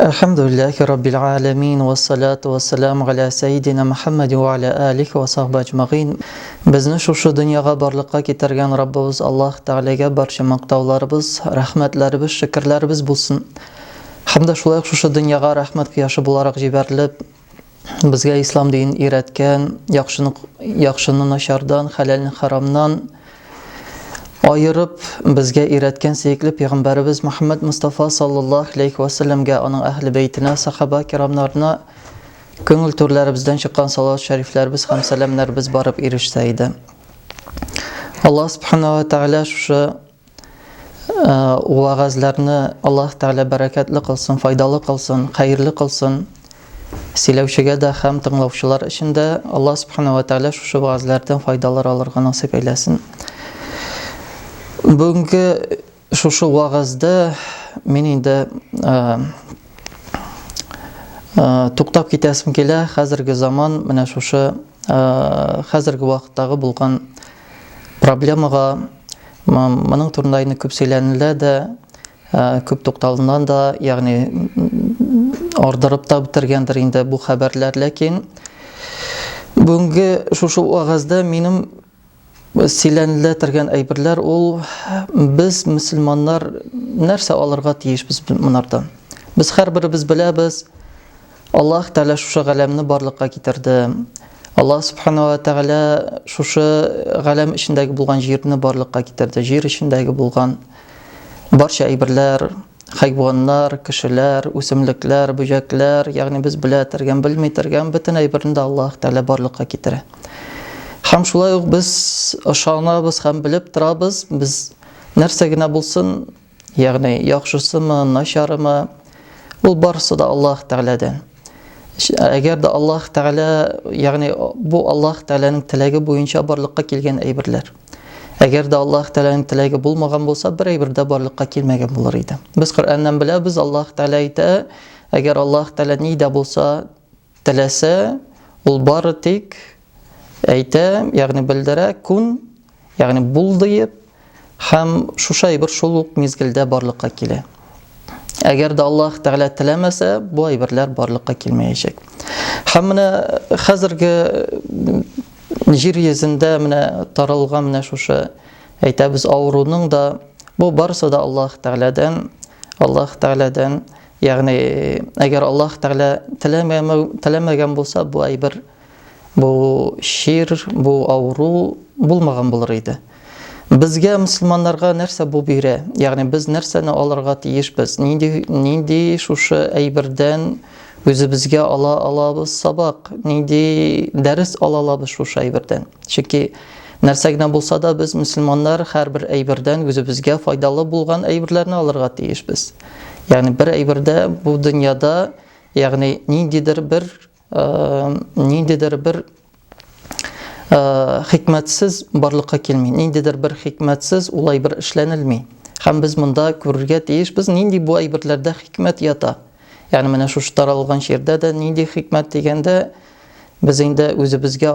Elhamdülillahi Rabbil alemin ve salatu ve selamu ala seyyidina Muhammed ve ala alihi ve sahbihi ecma'in. Bizni şu dunyoga barliqqa keltirgan Rabbimiz Alloh taolaga barcha maqtovlarimiz, rahmatlarimiz, shukrlarimiz bo'lsin. Hamda shulay şu dunyoga rahmat quyoshi bo'laraq jibarilib, bizga islom dinini o'rgatgan, yaxshini nashardan, halalni haromdan ayırıp bizga o'rgatgan suyukli payg'ambarimiz Muhammad Mustafa sallallohu alayhi va sallamga, uning ahli baytine, sahaba kiromlarına ko'ngil to'rlarimizdan chiqqan salovat shariflarimiz ham salomlarimiz borib erishsaydi. Alloh subhanahu va taolo shu va'zlarni Alloh taolo barakatli qilsin, foydali qilsin, xayrli qilsin. Silavchiga da ham tinglovchilar ishida Alloh subhanahu va taolo shu va'zlardan foydalar olishga nasib eylesin. Bugungi şu va'zda men endi to'xtab ketasim kela. Hozirgi zamon mana shu hozirgi vaqtdagi bo'lgan problemaga mening turnayni ko'p söyleniladi, ko'p to'xtalından da, ya'ni ordirib da bitirgandir endi bu xabarlar, lekin bugungi şu va'zda menim silanilatirgan aybirlar ol, biz musulmonlar narsa olirga tiyishmiz bunlardan. Biz har birimiz bilamiz, Alloh taolo shu g'alamni borliqqa keltirdi. Alloh subhanahu va taolo shu g'alam ishindagi bo'lgan yerni borliqqa keltirdi. Yer ishindagi bo'lgan barcha aybirlar, hayvonlar, kishilar, o'simliklar, bujaklar, ya'ni biz bilatirgan, bilmaytirgan butun aybirni Alloh taolo borliqqa keltirdi. Ham shulay biz ishonamiz, ham bilib turamiz, biz narsagina bo'lsin, ya'ni yaxshisimi, nasharimi, u barsida Alloh taoladan. Agarda Alloh taolo, ya'ni bu Alloh taolaning tilagi bo'yicha borliqqa kelgan aybirlar. Agarda Alloh taolaning tilagi bo'lmagan bo'lsa, bir aybirda borliqqa kelmagan bo'lar edi. Biz Qur'ondan bilamiz, Alloh taolo aytdi, agar Alloh taolo nida bo'lsa, tilasa, ul boritik ayta, ya'ni bildira, kun, ya'ni bul deyib, ham shu bir shuluq mezgilda borliqqa keladi. Agarda Alloh taolo tilamasa, bu aybirlar borliqqa kelmayacak. Hamma hozirgi yer yuzida mana taralgan mana shu aytamiz avruning da bu barsida Alloh taoladan, ya'ni agar Alloh taolo tilamagan bo'lsa, bu aybir, bu şir, bu avru bulmagan bo'lar edi. Bizga musulmonlarga narsa bu biri, ya'ni biz narsani olirga tiyishmiz. Nindi shu aybirdan o'zimizga olamiz saboq, nindi dars olamiz shu aybirdan. Chunki narsagina bo'lsa da biz musulmonlar har bir aybirdan o'zimizga foydali bo'lgan aybirlarni olirga tiyishmiz. Ya'ni bir aybirda bu dunyoda, ya'ni nindidir bir hikmatsiz borliqqa kelmaydi. Nindidir bir hikmatsiz ulay bir ishlanilmaydi. Ham biz bunda ko'rishga tiyishmiz, nindi bu aybirlarda hikmat yota. Ya'ni mana shu taralgan she'rda da nindi hikmat deganda biz endi o'zimizga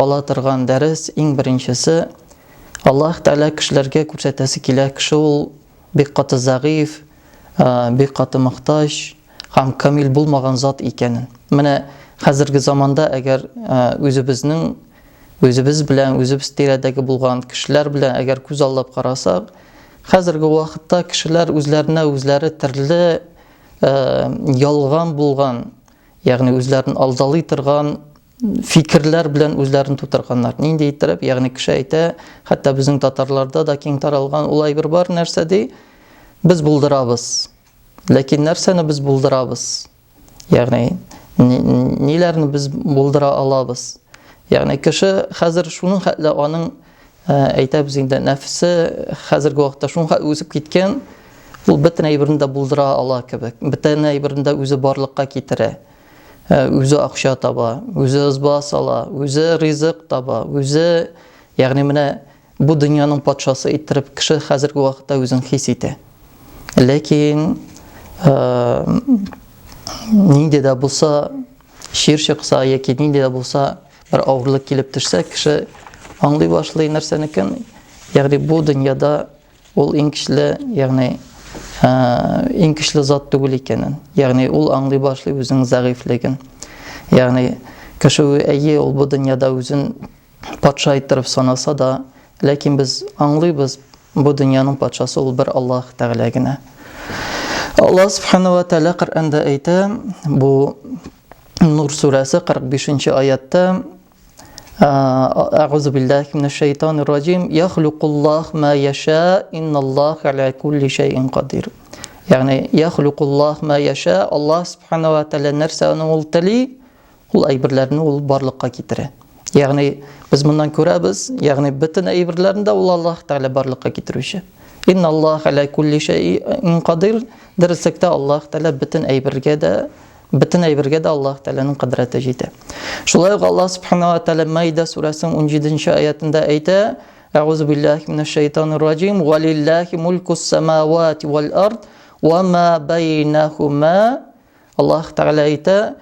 olatirgan dars eng birinchisi, Alloh taolo kishilarga ko'rsatasi kelar, kishi ul biqati zag'if, biqati muhtoj, ham kamil bo'lmagan zot ekanini. Mana hozirgi zamonda agar o'zimiz bilan o'zimiz teradagi bo'lgan kishilar bilan agar ko'z olib qarasak, hozirgi vaqtda kishilar o'zlari turli yolg'on bo'lgan, ya'ni o'zlarini aldalay turgan fikrlar bilan o'zlarini tutirganlar. Nima deytirib, ya'ni kishi ayta, hatto bizning tatarlarda da keng taralgan ulay bir bor narsada biz bildiramiz. Lekin narsani biz bildiramiz. Ya'ni nelarni biz bildira olamiz. Ya'ni kishi hozir shuni hatla uning aytamiz endi nafsi hozirgi vaqtda shunga o'sib ketgan, u butun aybirni bildira ola kerak. Butun aybirni o'zi borliqqa keltira. O'zi aqsha toba, o'zi izbos ola, o'zi rizq toba, o'zi, ya'ni mana bu dunyoning podshosi aytirib kishi hozirgi vaqtda o'zini his etadi. Lekin nindida bo'lsa, she'r chiqsa yoki nindida bo'lsa bir og'irlik kelib tursa, kishi anglay boshlaydi narsanikin, ya'ni bu dunyoda ol eng kuchli, ya'ni иң көчле зат түгел икәнен. Ягъни ул аңлый башлый үзенең зәгыйфлеген. Ягъни кеше әйе ул бу дөньяда үзен патша иттереп санаса да, ләкин без аңлыйбыз, бу дөньяның патшасы ул бер Аллаһ Тәгалә генә. Аллаһ Субханаһу ва Тәгалә Коръәндә әйтә, бу Нур сүрәсе 45-нче аятта: Аъузу биллаһи минаш шайтанир раҗим, яхлуқуллаһ ма яша, инналлаһ аля кулли шайин кадир. Ягъни яхлуқуллаһ ма яша, Аллаһ Субханаһу ва Тәгалә нәрсәне ул тели, ул әйберләрне ул барлыкка китерә. Ягъни без моннан күрәбез, ягъни бөтен әйберләрне ул Аллаһ Тәгалә барлыкка китерүче. Инналлаһ аля кулли шайин кадир. Дөреслектә Аллаһ Тәгалә бөтен әйбергә дә Аллаһ Тәгаләнең кыдрәте җитә. Шулай ук Аллаһ Субханаһу ва Тәгалә Маида сүрәсенең 17-нче аятында әйтә: Аъузу биллаһи минаш шайтанир раҗим, валиллаһи мулкус самавати вал ард ва ма байнахума. Аллаһ Тәгалә әйтә: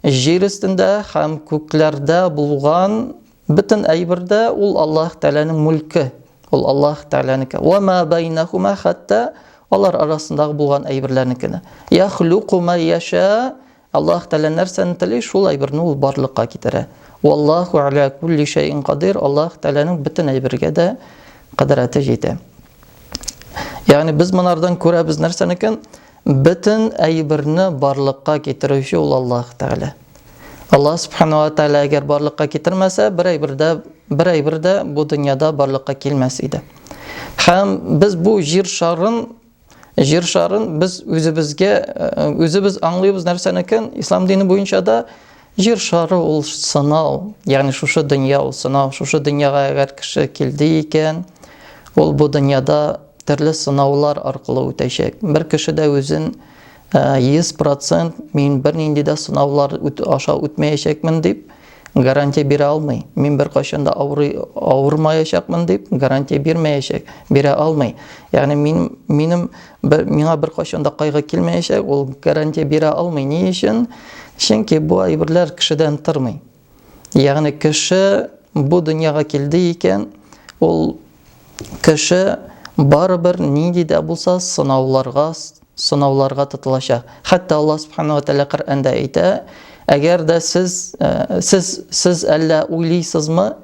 җир өстендә һәм күкләрдә булган бөтен әйбердә ул Аллаһ Тәгаләнең мөлке, ул Аллаһ Тәгаләнеке. Ва ма байнахума, хәтта алар арасындагы булган әйберләрнекене. Яхлуқу ма яша, Аллаһ Тәгалә нәрсәне тели, шул әйберне ул барлыкка китерә. Валлаһу аля кулли шайин кадир. Аллаһ Тәгаләнең бөтен әйбергә дә кыдрәте җитә. Ягъни без монардан күрәбез нәрсәнекен? Бөтен әйберне барлыкка китерүче ул Аллаһ Тәгалә. Аллаһ Субханаһу ва Тәгалә әгәр барлыкка китермәсә, бер әйбердә бу дөньяда барлыкка килмәс иде. Һәм без бу җир шарын без үзебез аңлыйбыз нәрсәнекен? Ислам дине буенча да җир шары ул сынау, ягъни шушы дөнья ул сынау. Шушы дөньяга әгәр кеше килде икән, ул бу дөньяда төрле сынаулар аркылы үтәчәк. Бер кеше дә үзен 100% мин бернинди дә сынаулар аша үтмәячәкмен дип гарантия бирә алмый. Мин бер кайчан да авырмаячакмын дип гарантия бирә алмый. Ягъни миңа бер кайчан да кайгы килмәячәк, ул гарантия бирә алмый. Ни өчен? Чөнки бу әйберләр кешедән тормый. Ягъни кеше бу дөньяга килде икән, ул кеше барыбер нинди дә булса сынауларга тотылачак. Хәтта Аллаһ Субханаһу ва Тәгалә Коръәндә әйтә: әгәр дә сез әллә уйлыйсызмы,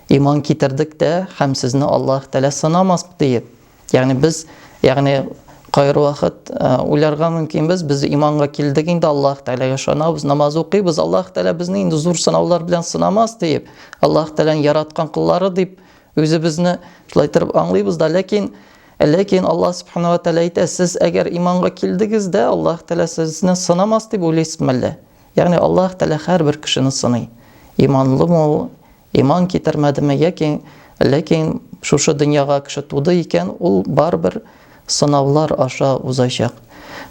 иман китердек дә һәм сезне Аллаһ Тәгалә сынамас дип. Ягъни кайыр вакыт уйларга мөмкин без иманга килдек инде, Аллаһ Тәгаләгә ышанабыз, намаз укыйбыз, Аллаһ Тәгалә безне инде зур сынаулар белән сынамас дип, Аллаһ Тәгаләнең яраткан куллары дип үзебезне шулай торып аңлыйбыз да, ләкин Аллаһ Субханаһу ва Тәгалә әйтә: сез әгәр иманга килдегез дә, Аллаһ Тәгалә сезне сынамас дип уйлыйсызмы әллә? Ягъни Аллаһ Тәгалә һәрбер кешене сыный. Иманлымы ул, иман китермәдеме, ләкин шушы дөньяга кеше туды икән, ул барбер сынаулар аша узачак.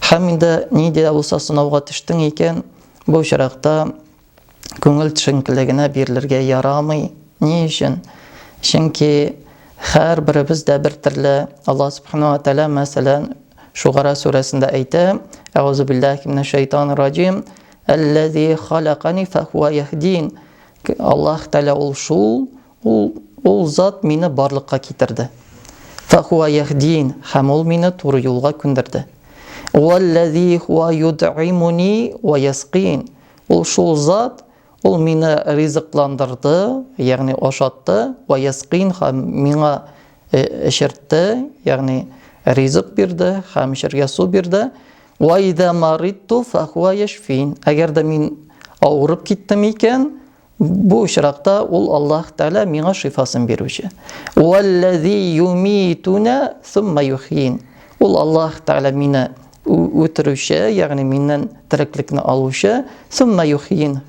Һәм инде нинди дә булса сынауга төштең икән, бу очракта күңел төшенкелегенә бирелергә ярамый. Ни өчен? Чөнки һәрберебез дә бер төрле. Аллаһ Субханаһу ва Тәгалә мәсәлән Шугара сүрәсендә әйтә: Аъузу биллаһи минаш шайтанир раҗим, аллази халакани фахуа яхдин. Аллаһ Тәгалә ул зат мине барлыкка китерде. Фахуа яхдин, һәм ул мине туры юлга күндерде. Валлази хуа юд'имуни ва ясқин. Ул шул зат, ул мине ризыкландырды, ягъни ашатты, ва ясқин, һәм миңа эшертте, ягъни ризык бирде, һәм эшергә су бирде. Ва иза маридту фахуа яшфин. Әгәр дә мин авырып киттем икән, бу очракта ул Аллаһ Тәгалә миңа шифасын бирүче. Валлази юмитуна сумма юхин. Ул Аллаһ Тәгалә мине үтерүче, ягъни миннән тереклекне алучы, сумма юхин,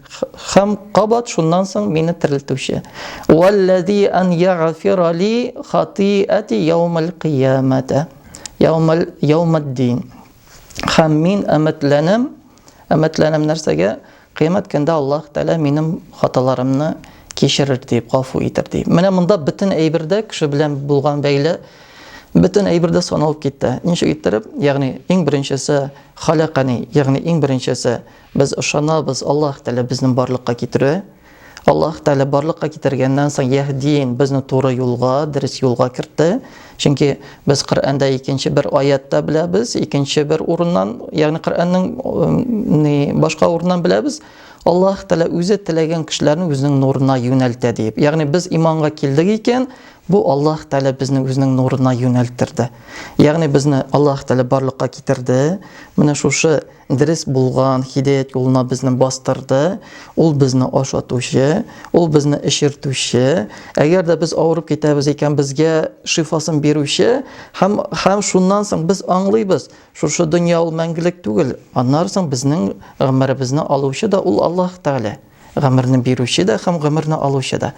һәм кабат шуннан соң мине терелтүче. Валлази ан яғфира ли хатиати яумал қиямата, яумаддин. Һәм мин әмәтләнәм нәрсәгә? Кыямәт көндә Аллаһ Тәгалә минем хаталарымны кешерер дип, гафу итер дип. Менә монда бөтен әйбердә кеше белән булган бәйле бөтен әйбердә саналып китте. Ничек иттереп? Ягъни иң беренчесе халакани, ягъни иң беренчесе без ышанабыз Аллаһ Тәгалә безнең барлыкка китерүе. Аллаһ Тәала барлыкка китергәннән соң яхдин безне туры юлга, дөрес юлга кертте. Чөнки без Коръәндә икенче бер аятта беләбез, икенче бер урыннан, ягъни Коръәннең башка урыннан беләбез. Аллаһ Тәала үзе теләгән кешеләрне үзенең нурына юнәлтә дип. Ягъни без иманга килдек икән, бу Аллаһ Тәала безне үзенең нурына юнәлттерде. Ягъни безне Аллаһ Тәала барлыкка китерде. Менә шушы дөрес булган хидаят юлына безне бастырды. Ул безне ашатучы, ул безне эшертүче. Әгәр дә без авырып китәбез икән, безгә шифасын бирүче, һәм шуннан соң без аңлыйбыз, шушы дөнья ул мәңгелек түгел. Аннан соң безнең гомеребезне алучы да ул Аллаһ Тәала. Гомерне бирүче дә һәм гомерне алучы да.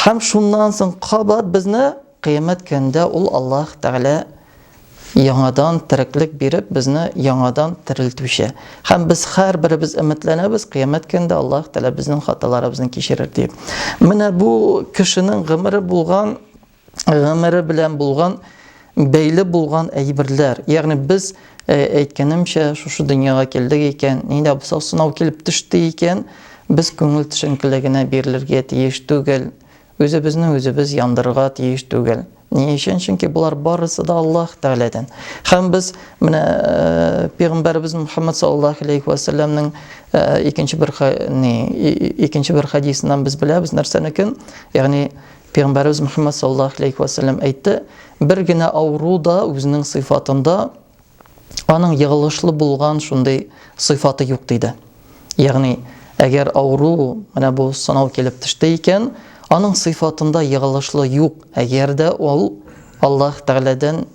Һәм шуннан соң кабат безне кыямәт көндә ул Аллаһ Тәала яңадан тереклек биреп, безне яңадан терелтүче. Һәм без һәрберебез өметләнәбез, кыямәт көндә Аллаһ Тәала безнең хаталарыбызны кичерер дип. Менә бу кешенең гомере белән булган бәйле булган әйберләр. Ягъни без әйткәнемчә, шушы дөньяга килдек икән, нидә булса сынау килеп төште икән, без күңел төшенкелегенә бирелергә тиеш түгел. Үзебез яндырырга тиеш түгел. Ни өчен? Чөнки булар барысы да Аллаһ Тәгаләдән. Һәм без менә Пәйгамбәрбез Мөхәммәд саллаллаһу алейхи ва сәлләмнең икенче бер хадисеннән без беләбез нәрсәнекен. Ягъни Пәйгамбәрбез Мөхәммәд саллаллаһу алейхи ва сәлләм әйтте, бер генә авыру да үзенең сыйфатында аның ягылышлы булган шундый сыйфаты юк диде. Ягъни әгәр авыру менә бу сынау килеп төште икән, аның сыйфатында ягылышлы юк, әгәр дә ул Аллаһ Тәгаләдән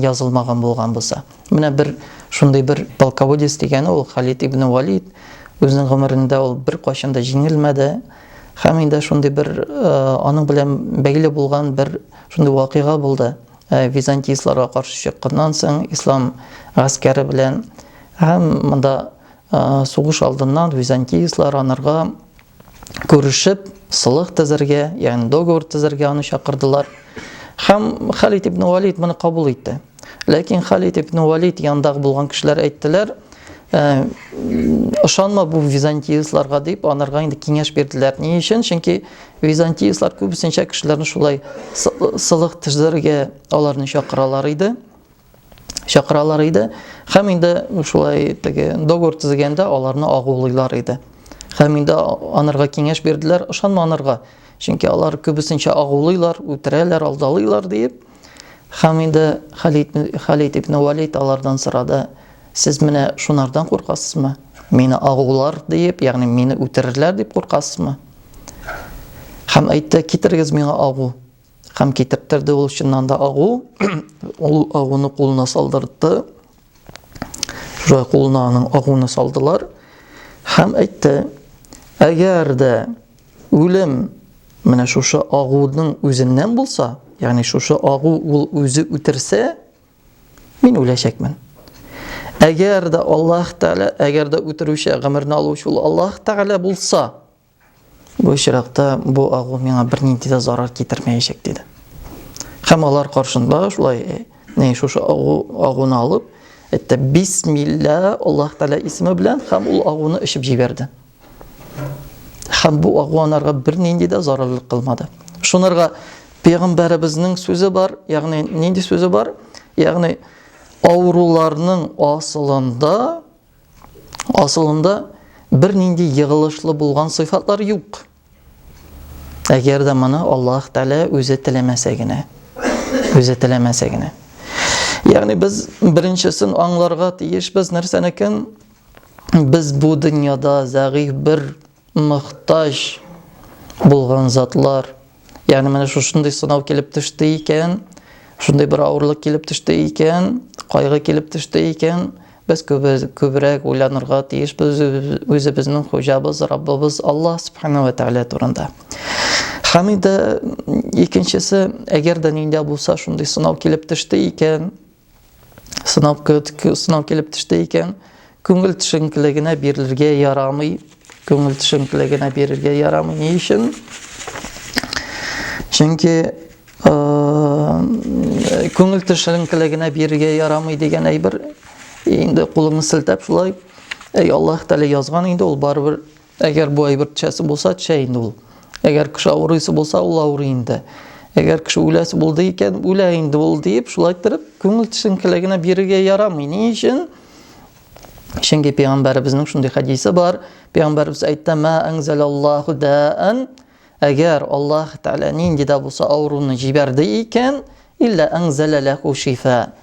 язылмаган булган булса. Менә бер шундый бер полководец дигәне ул Халид ибн Валид үзенең гомерендә ул бер кашында җиңелмәде. Һәм инде шундый бер аның белән бәйле булган бер шундый вакыйга булды. Византийсларга каршы чыкканнан соң ислам гаскәре белән һәм монда сугыш алдыннан византийслар анарга күрешеп сылык төзәргә, ягъни договор төзәргә аны чакырдылар. Һәм Халид ибн Валид моны кабул итте. Ләкин Халид ибн Валид янында булган кешеләр әйттеләр, ышанма бу византийсларга дип, анарга инде киңәш бирделәр. Ни өчен? Чөнки византийслар күбесенчә кешеләрне шулай сылык төзәргә аларны чакыралар иде. Һәм инде шулай договор төзегәндә аларны агулыйлар иде. Һәм инде анарга киңәш бирделәр, ышанма анарга. Чөнки алар күбесенчә агулыйлар, үтерәләр, алдалыйлар дип. Һәм инде Халид ибн Валид алардан сорады, сез менә шунардан куркасызмы? Мине агулар дип, ягъни мине үтерерләр дип куркасызмы? Һәм әйтте, китергез миңа агу. Һәм китертерде ул чыннан да агу. Ул агуны кулына салдырды. Шуңа кулына аның агуны салдылар. Һәм әйтте, әгәр дә үлем менә шушы агуның үзеннән булса, ягъни шушы агу ул үзе үтерсә, мин үләчәкмен. Әгәр дә Аллаһ Тәгалә, әгәр дә үтерүче, гомерне алучы ул Аллаһ Тәгалә булса, бу чиракта бу агу миңа бернинди дә зарар китермәячәк диде. Һәм алар каршында шулай шушы агуны алып, әйтте, бисмилла, Аллаһ Тәгалә исеме белән, һәм ул агуны эчеп җибәрде. Һәм бу агу анарга бернинди дә зарарлык кылмады. Шунарга Пәйгамбәребезнең сүзе бар, ягъни нинди сүзе бар? Ягъни авыруларның асылында бернинди ягылышлы булган сыйфатлар юк. Әгәр дә моны Аллаһ Тәгалә үзе теләмәсә генә. Ягъни без беренчесен аңларга тиешбез нәрсәнекен, без бу дөньяда зәгыйф бер мохтаҗ булган затлар. Ягъни менә шушындый сынау килеп төште икән, шундай бер авырлык килеп төште икән, кайгы килеп төште икән, без күбрәк уйланырга тиешбез үзебезнең Хуҗабыз, Раббыбыз Аллаһ Субханаһу ва Тәгалә турында. Һәм инде икенчесе, әгәр дә нинди булса шундай сынау килеп төште икән, күңел төшенкелегенә бирергә ярамый. Ни өчен? Чөнки күңел төшенкелегенә бирергә ярамый дигән әйбер инде кулыңны селтәп шулай, Аллаһ Тәгалә язган инде, ул барыбер Әгәр бу әйбер төшәсе булса, төшә инде ул. Әгәр кеше авырыйсы булса, ул авырый инде. Әгәр кеше үләсе булды икән, үлә инде ул дип, шулай итеп, күңел төшенкелегенә бирергә ярамый. Ни өчен? Чөнки Пәйгамбәребезнең шундый хадисе бар. Пәйгамбәребез әйтте: "Ма анзалаллаху даан", әгәр Аллаһ Тәгалә нинди дә булса авыруны җибәрде икән, илля анзала лаху шифа.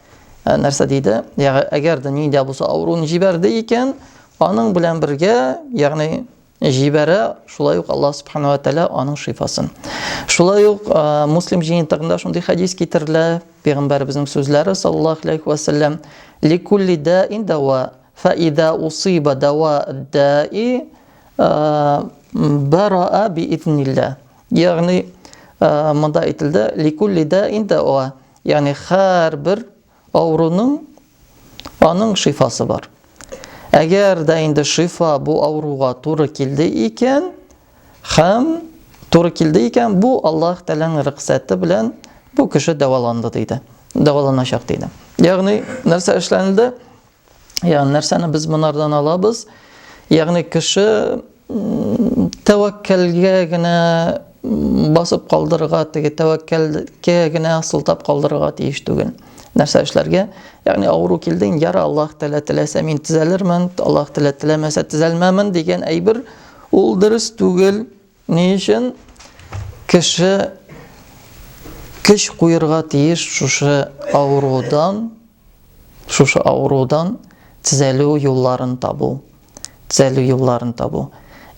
Нәрсә диде? Әгәр дә нинди дә булса авыруны җибәрде икән, аның белән бергә, ягъни җибәрә, шулай ук Аллаһ Субханаһу ва Тәгалә аның шифасын. Шулай ук Муслим җыентыгында шундый хадис китерелә, Пәйгамбәребезнең сүзләре саллаллаһу алейхи ва саллям: "Ликулли даин дава, фа иза усиба дава даи бараа би изнилләh". Ягъни монда әйтелде: "Ликулли даин дава", ягъни һәрбер авыруның аның шифасы бар. Әгәр дә инде шифа бу авыруга туры килде икән, бу Аллаһ Тәгаләнең рөхсәте белән бу кеше дәваланды диде. Дәваланачак диде. Ягъни нәрсә эшләнде? Ягъни нәрсәне без монардан алабыз? Ягъни кеше тәвәккәлгә генә басып калдырырга, теге тәвәккәлгә генә сылтап калдырырга тиеш түгел. Нәрсә эшләргә? Ягъни авыру килде, яра Аллаһ Тәгалә теләсә мин төзәлермен, Аллаһ Тәгалә теләмәсә төзәлмәмен дигән әйбер ул дөрес түгел. Ни өчен? Кеше көч куерга тиеш шушы авырудан төзәлү юлларын табу.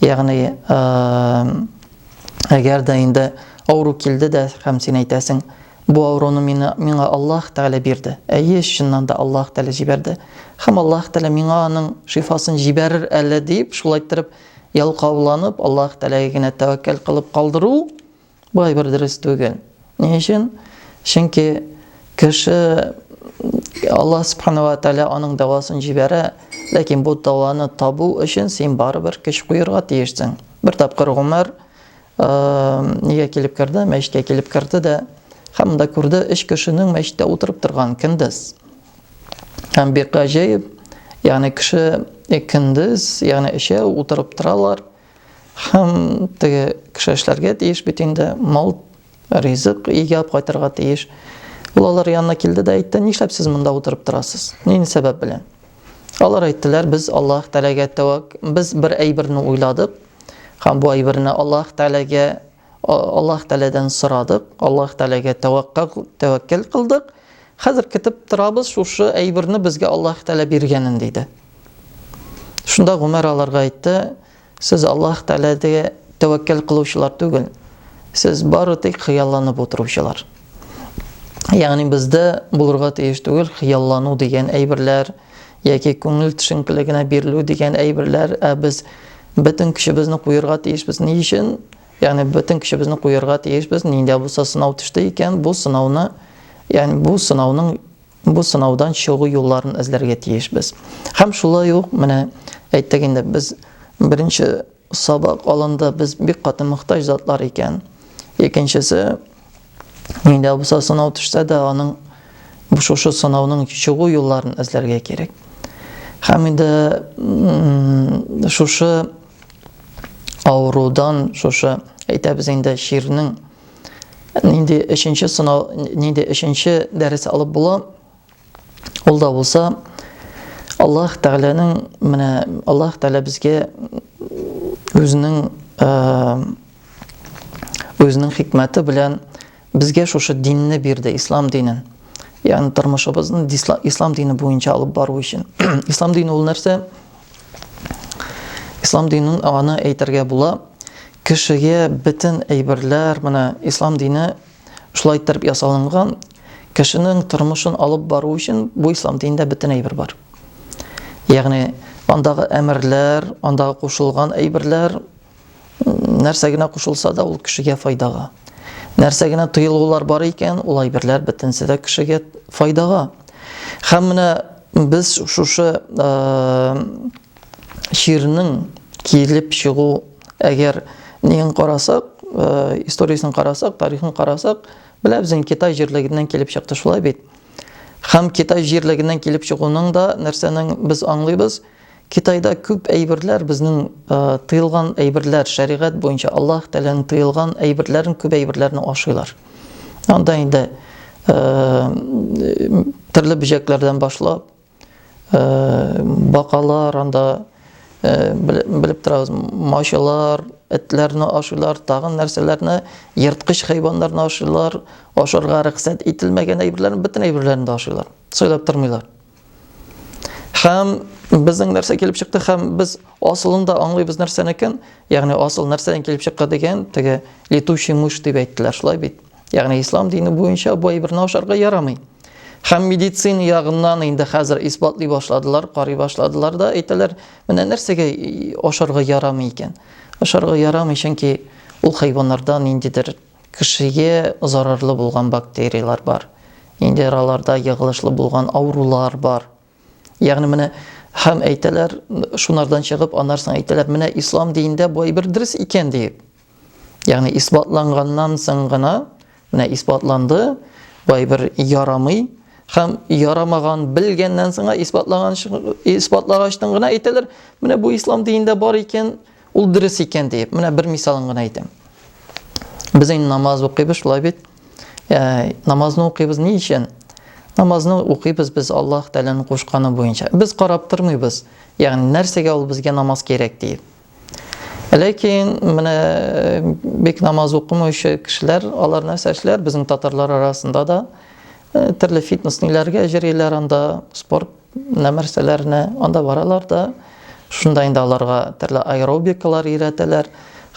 Ягъни әгәр дә инде авыру килде дә һәм син әйтәсең: "Бу авыруны миңа Аллаһ Тәгалә бирде". Әйе, чыннан да Аллаһ Тәгалә җибәрде. Һәм Аллаһ Тәгалә миңа аның шифасын җибәрер әле дип, шулай итеп ялкауланып, Аллаһ Тәгаләгә генә тәвәккәл кылып калдыру бу бер дөрес түгел. Ни өчен? Чөнки кеше Аллаһ Субханаһу ва Тәгалә аның дәвасын җибәрә, ләкин бу дәваны табу өчен син барыбер көч куерга тиешсең. Бер тапкыр Гомәр нигә килеп керде? Мәчеткә килеп керде дә һәм дә күрде, өч кешенең мәчеттә утырып торган көндез. Һәм бик гаҗәеп, ягъни кеше көндез, ягъни эшә утырып торалар. Һәм теге кеше эшләргә тиеш бит инде, мал, ризык өйгә кайтырга тиеш. Ул алар янына килде дә әйтте: "Нишләп сез монда утырып торасыз? Нинди сәбәп белән?" Алар әйттеләр: "Без Аллаһ Тәгаләгә без бер әйберне уйладык, һәм бу әйберне Аллаһ Тәгаләдән сорадык, Аллаһ Тәгаләгә тәвәккәл кылдык. Хәзер көтеп торабыз, шушы әйберне безгә Аллаһ Тәгалә биргәнен", диде. Шунда Гомәр аларга әйтте: "Сез Аллаһ Тәгаләгә тәвәккәл кылучылар түгел, сез бары тик хыялланып утыручылар". Ягъни бездә булырга тиеш түгел хыяллану дигән әйберләр, яки күңел төшенкелегенә бирелү дигән әйберләр, без бөтен кешебезне куерга тиешбез. Ни өчен? Ягъни бөтен кешебезне куерга тиешбез. Нинди булса сынау төште икән, бу сынауны, ягъни бу сынаудан чыгу юлларын эзләргә тиешбез. Һәм шулай ук, менә әйттек инде, без беренче сабак алында без бик каты мохтаҗ затлар икән. Икенчесе, нинди булса сынау төшсә дә, аның шушы сынауның чыгу юлларын эзләргә кирәк. Һәм инде шушы авырудан, шушы әйтәбез инде ширнең нинди өченче дәрес алып була, ул да булса Аллаһ Тәгаләнең, менә Аллаһ Тәгалә безгә үзенең хикмәте белән безгә шушы динне бирде, ислам динен. Ягъни тормышыбызны ислам дине буенча алып бару өчен. Ислам дине ул нәрсә? Ислам динен аны әйтергә була, кешегә бөтен әйберләр, менә ислам дине шулай итеп ясалынган, кешенең тормышын алып бару өчен бу ислам динендә бөтен әйбер бар. Ягъни андагы әмерләр, андагы кушылган әйберләр, нәрсә генә кушылса да ул кешегә файдага. Нәрсә генә тыелулар бар икән, ул әйберләр бөтенсе дә кешегә файдага. Һәм менә без шушы ширнең килеп чыгу, әгәр нигән карасак, историясын карасак, тарихын карасак, беләбез, Китай җирлегеннән килеп чыкты, шулай бит. Һәм Китай җирлегеннән килеп чыгуның да нәрсәнең без аңлыйбыз? Китайда күп әйберләр безнең тыелган әйберләр, шәригать буенча Аллаһ Тәгаләнең тыелган әйберләрен, күп әйберләрне ашыйлар. Анда инде төрле бөҗәкләрдән башлап, бакалар, анда белеп торабыз, машалар, этләрне ашыйлар, тагын нәрсәләрне, ерткыч хайваннарны ашыйлар, ашарга рөхсәт ителмәгән әйберләрне, бөтен әйберләрне дә ашыйлар. Сыйлап тормыйлар. Һәм безнең нәрсә килеп чыкты, һәм без асылында аңлыйбыз нәрсәне икән, ягъни асыл нәрсәдән килеп чыкка дигән, теге летучий мышь дип әйттеләр, шулай бит. Ягъни ислам дине буенча бу әйберне ашарга ярамый. Һәм медицина ягыннан инде хәзер исбатлый башладылар, карый башладылар да, әйтәләр, менә нәрсәгә ашарга ярамый икән. Ашарга ярамый, чөнки ул хайваннардан ниндидер кешегә зарарлы булган бактериялар бар. Инде аларда ягылышлы булган аурулар бар. Ягъни менә һәм әйтәләр, шунардан чыгып, аннардан әйтәләр, менә ислам динендә бу әйбер дөрес икән дип. Ягъни исбатланганнан соң гына, менә исбатланды, бу әйбер ярамый, һәм ярамаган белгәннән соң исбатлагачтан гына әйтәләр, менә бу ислам динендә бар икән, ул дөрес икән дип. Менә бер мисалын гына әйтәм. Без инде намаз укыйбыз, шулай бит. Намазны укыйбыз ни өчен? Намазны укыйбыз без Аллаһ Тәгаләнең кушканы буенча. Без карап тормыйбыз. Ягъни нәрсәгә ул безгә намаз кирәк дип. Ләкин менә бик намаз укымыйчы кешеләр, алар нәрсә эшләр, безнең татарлар арасында да төрле фитнес-ниләргә җырлыйлар, анда спорт нәрсәләренә, анда баралар да, шунда инде аларга төрле аэробикалар өйрәтәләр.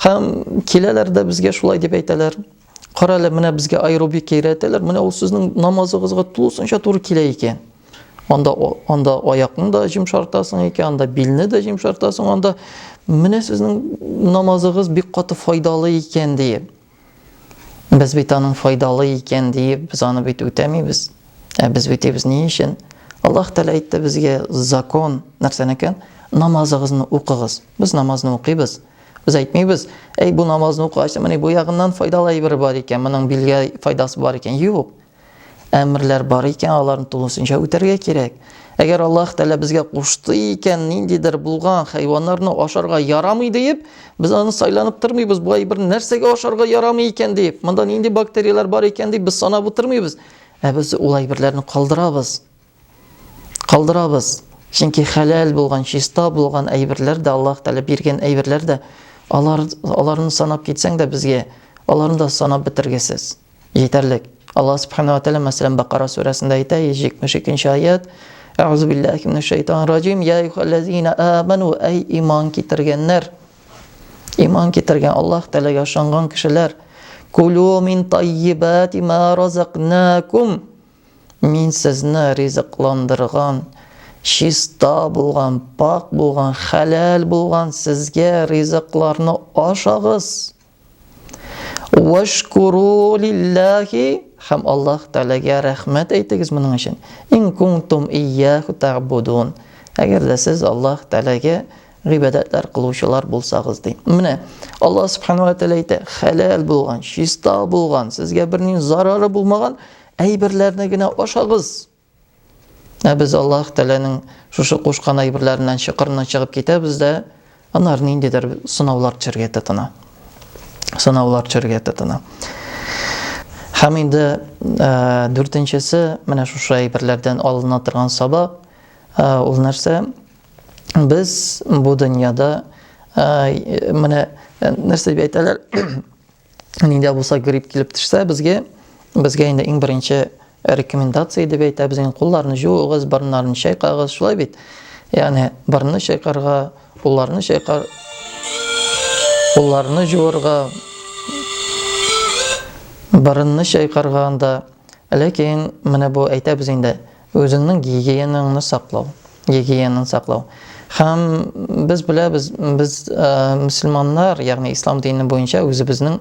Һәм киләләр дә безгә шулай дип әйтәләр. Кара әле, менә безгә аэробика өйрәтәләр, менә ул сезнең намазыгызга тулысынча туры килә икән. Анда аякны да җимшартасың икән, анда билне дә җимшартасың, анда менә сезнең намазыгыз бик каты файдалы икән дип. Без бит аның файдалы икән дип, без аны бит үтәмибез. Без үтәбез ни өчен? Аллаһ Тәгалә әйтте безгә закон нәрсәне икән? Намазыгызны укыгыз. Без намазны укыйбыз. Biz әйтмибез, бу намазны укыгач, менә бу ягыннан файдалы әйбер бар икән, моның билгә файдасы бар икән. Юк. Әмерләр бар икән, аларны тулысынча үтәргә кирәк. Әгәр Аллаһ Тәгалә безгә кушты икән, ниндидер булган хайваннарны ашарга ярамый дип, без аны сайланып тормыйбыз, бу әйбер нәрсәгә ашарга ярамый икән дип, монда нинди бактериялар бар икән дип без санап утырмыйбыз. Без ул әйберләрне калдырабыз. Чөнки хәлал булган, чиста булган әйберләр дә, Аллаһ Тәгалә биргән әйберләр дә, аларны санап китсәң дә безгә, аларны да санап бетергесез. Җитәрлек. Аллаһ Субханаһу ва Тәгалә мәсәлән Бакара сүрәсендә әйтә, 72-нче аят: "Аузу биллаһи минәш шайтанир раҗим, я аyyuhallazina amanu, ай иман китергәннәр, иман китергән Аллаһ Тәгаләгә ышанган кешеләр, кулу мин таййибати ма разакнакум, мин сезне ризыкландырган, чиста булган, пак булган, хәлал булган сезгә ризыкларны ашагыз. Вашкуру лиллахи, һәм Аллаһ Тәгаләгә рәхмәт әйтегез моның өчен. Ин кунтум ияху таъбудун. Әгәр дә сез Аллаһ Тәгаләгә гыйбадәтләр кылучылар булсагыз ди. Менә Аллаһ Субханаһу ва Тәгалә әйтә, хәлал булган, чиста булган, сезгә бернинди зарары булмаган әйберләрне генә ашагыз. Без Аллаһ Тәгаләнең шушы кушкан әйберләреннән чыкырына чыгып китәбез дә, аннар ниндидер сынаулар төшәргә тотына. Һәм инде дүртенчесе, менә шушы әйберләрдән алына торган сабак, ул нәрсә? Без бу дөньяда менә нәрсә дип әйтәләр? Нинди булса грипп килеп төшсә безгә инде иң беренче рекомендация дип әйтәбез, кулларны жуыгыз, борыннарны чайкагыз, шулай бит. Ягъни борынны чайкарга, кулларны жуырга, борынны чайкарга анда. Ләкин менә бу әйтәбез инде, өзеңнең гигиенаңны саклау. Һәм без беләбез, без мөселманнар, ягъни ислам дине буенча үзебезнең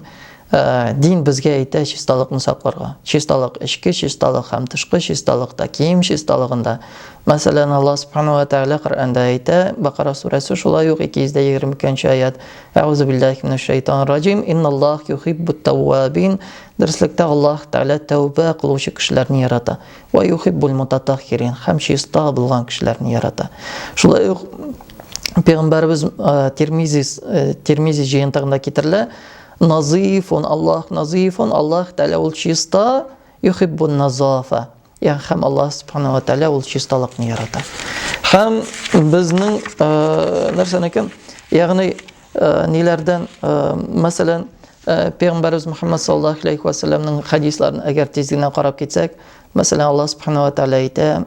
дин безгә әйтә чисталыкны сакларга. Чисталык эчке чисталык һәм тышкы чисталык та, кием чисталыгында. Мәсәлән, Аллаһ Субханаһу ва Тәгалә Коръәндә әйтә, Бакара сүрәсе шулай ук 222-нче аят: "Аузу биллаһи минәш шайтанир раҗим, инналлаһ юхиббут таввабин." Дөреслекдә Аллаһ Тәгалә тәүбә кылучы кешеләрне ярата. Ва юхиббул мутатаххирин, һәм чиста булган кешеләрне ярата. Шулай ук Peygamberimiz Tirmizi жыйынтыгында китерилә: "Назифун, Аллах назифун, Аллах Тәала ул чиста, юхиббун назафа." Ягъни һәм Аллах Субханаһу ва Тәала ул чисталыкны ярата. Һәм безнең нәрсәнекен, ягъни ниләрдән, мәсәлән, Пәйгамбәрбез Мөхәммәд саллаллаһу алейхи ва сәлләмнең хадисларын әгәр тизгенә карап китсәк, мәсәлән, Аллаһ Субханаһу ва Тәала әйтә,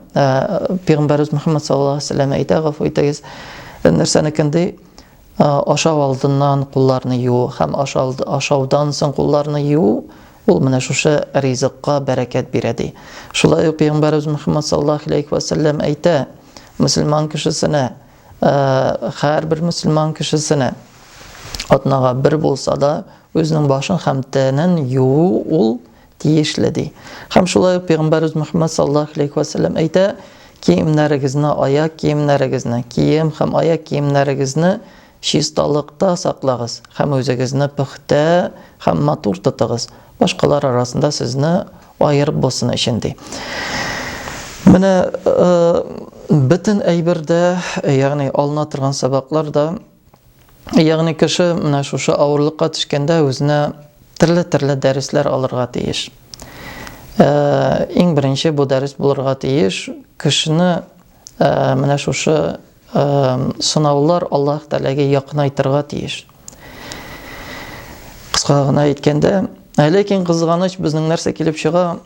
Пәйгамбәрбез Мөхәммәд саллаллаһу алейхи ва сәлләм әйтә: "Гафу итегез, нәрсәнекен ди, ашау алдыннан кулларны юу һәм ашаудан соң кулларны юу, ул менә шушы ризыкка бәрәкәт бирә" ди. Шулай ук Пәйгамбәрбез Мөхәммәд саллаллаһу алейхи ва сәлләм әйтә: "Мөселман кешесенә, һәрбер мөселман кешесенә атнага бер булса да үзенең башын һәм тәнен юу ул тиешле" ди. Һәм шулай ук Пәйгамбәрбез Мөхәммәд саллаллаһу алейхи ва сәлләм әйтә: "Киемнәрегезне, аяк киемнәрегезне, кием һәм аяк киемнәрегезне чисталыкта саклагыз һәм үзегезне пөхтә һәм матур тотыгыз. Башкалар арасында сезне аерып булсын өчен" ди. Менә бөтен әйбердә, ягъни алына торган сабакларда, ягъни кеше менә шушы авырлыкка төшкәндә үзенә төрле дәресләр алырга тиеш. Иң беренче бу дәрес булырга тиеш кешене менә шушы сынаулар Аллаһ Тәаләгә якынайтырга тиеш. Кыска гына әйткәндә, ләкин кызганыч безнең нәрсә килеп чыга,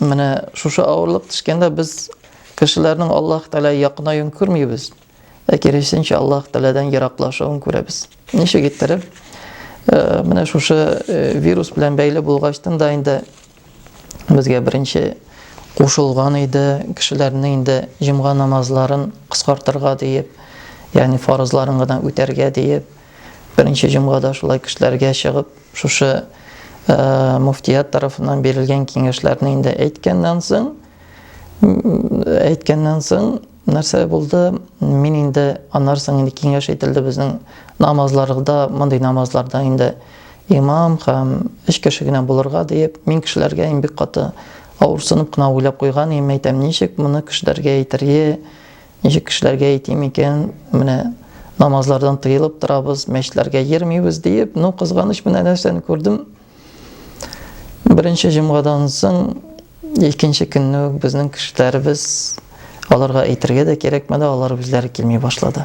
менә шушы авырлык төшкәндә без кешеләрнең Аллаһ Тәаләгә якынаюын күрмибез, киресенчә Аллаһ Тәаләдән ераклашуын күрәбез. Ничек иттереп, менә шушы вирус белән бәйле булгачтан да инде безгә беренче кушылган иде кешеләрнең инде җомга намазларын кыскартырга диеп, ягъни фарызларын гына үтәргә диеп, беренче җомгада шулай кешеләргә чыгып, шушы муфтият тарафыннан бирелгән киңәшләрне инде әйткәннән соң нәрсә булды? Мин инде аннан соң инде киңәш ителде безнең намазларда, мондый намазларда инде имам һәм эш кеше генә булырга диеп, мин кешеләргә бик каты авырсынып кына уйлап куйган идем, әйтәм, ничек моны кешеләргә әйтергә, ничек кешеләргә әйтим икән, менә намазлардан тыелып торабыз, мәчетләргә йөрмибез диеп, кызганыч менә нәрсәне күрдем. Беренче җомгадан соң икенче көнне безнең кешеләребез аларга әйтергә дә кирәкмәде, алар үзләре килми башлады.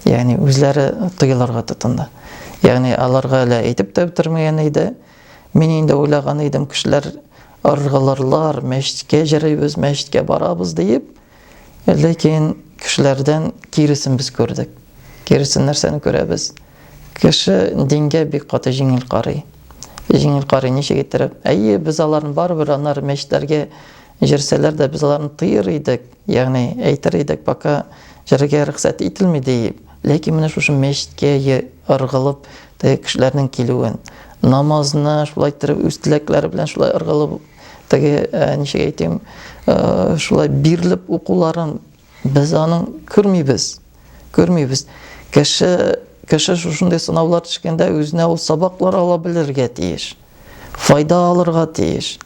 Ягъни үзләре тыелырга тотынды. Ягъни аларга әле әйтеп тә бетермәгән иде. Мин инде уйлаган идем, кешеләр ыргылырлар, мәчеткә җөрибез, мәчеткә барабыз диеп, ләкин кешеләрдән киресен без күрдек. Киресен нәрсәне күрәбез? Кеше дингә бик каты җиңел карый. Җиңел карый ничек иттереп? Әйе, без аларны барыбер аннары мәчетләргә җөрсәләр дә без аларны тыер идек, ягъни әйтер идек, пока җөргә рөхсәт ителми дип. Ләкин менә шушы мәчеткә ыргылып, кешеләрнең килүен, намазны шулай иттереп үз теләкләре белән шулай ыргылып, ничек әйтим, шулай бирелеп укуларын без аның күрмибез. Кеше шушындай сынаулар төшкәндә үзенә ул сабаклар ала белергә тиеш. Файда алырга тиеш.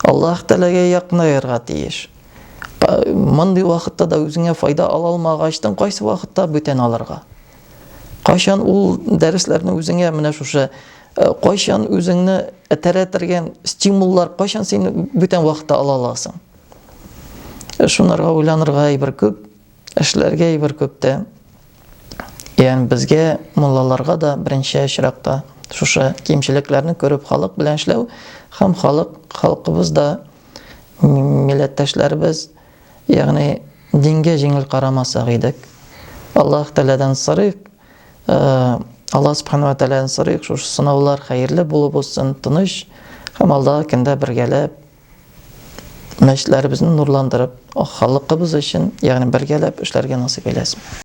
Аллаһ Тәаләгә якынайырга тиеш. Мондый вакытта да үзеңә файда ала алмагачтан кайсы вакытта бүтән алырга? Кайчан ул дәресләрне үзеңә менә шушы, кайчан үзеңне этәрәтергән стимуллар, кайчан син бүтән вакытта ала аласың? Шунарга уйланырга әйбер күп, эшләргә әйбер күп тә. Ягъни безгә, муллаларга да беренче очракта шушы кимчелекләрне күреп халык белән эшләү һәм халкыбыз да, милләттәшләребез, ягъни дингә җиңел карамасак идек. Аллаһ Тәаләдән сорыйк, Аллаһ Субханаһу ва Тәаләдән сорыйк, шушы сынаулар хәерле булып булсын, тыныч һәм алдагы көндә бергәләп мәчетләребезне нурландырып, халкыбыз өчен, ягъни бергәләп эшләргә насыйп әйләсен.